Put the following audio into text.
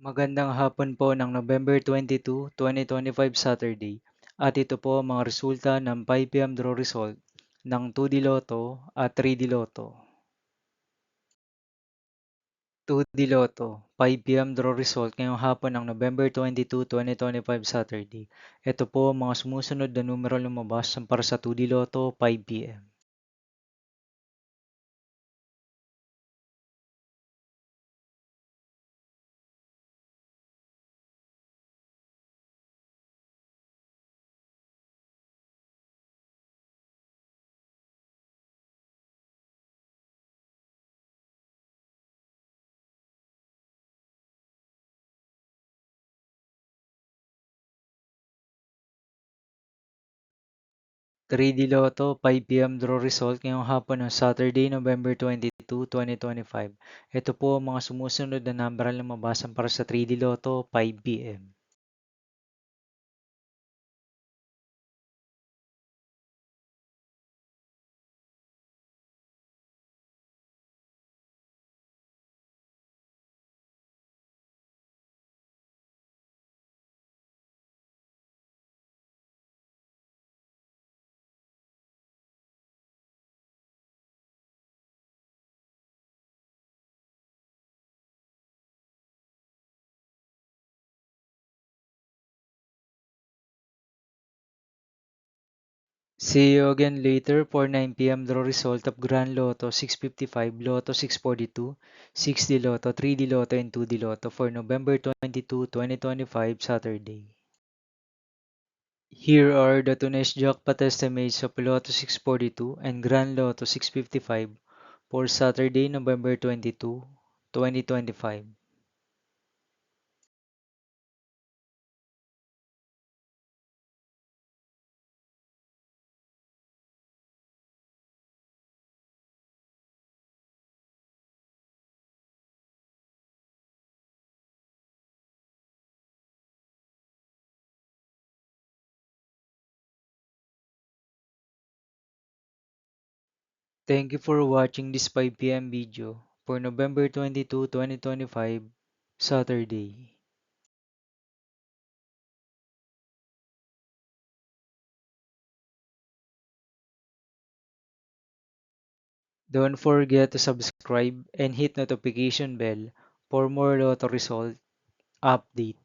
Magandang hapon po ng November 22, 2025 Saturday. At ito po ang mga resulta ng 5 p.m. draw result ng 2D Lotto at 3D Lotto. 2D Lotto, 5 p.m. draw result ngayong hapon ng November 22, 2025 Saturday. Ito po ang mga sumusunod na numero lumabas para sa 2D Lotto 5 p.m. 3D Lotto 5 p.m. draw result ngayong hapon ng Saturday, November 22, 2025. Ito po ang mga sumusunod na number na lumabasan para sa 3D Lotto 5 p.m. See you again later for 9 p.m. draw result of Grand Lotto 655, Lotto 642, 6D Lotto, 3D Lotto, and 2D Lotto for November 22, 2025 Saturday. Here are the today's jackpot estimates of Lotto 642 and Grand Lotto 655 for Saturday, November 22, 2025. Thank you for watching this 5 p.m. video for November 22, 2025, Saturday. Don't forget to subscribe and hit notification bell for more Lotto result update.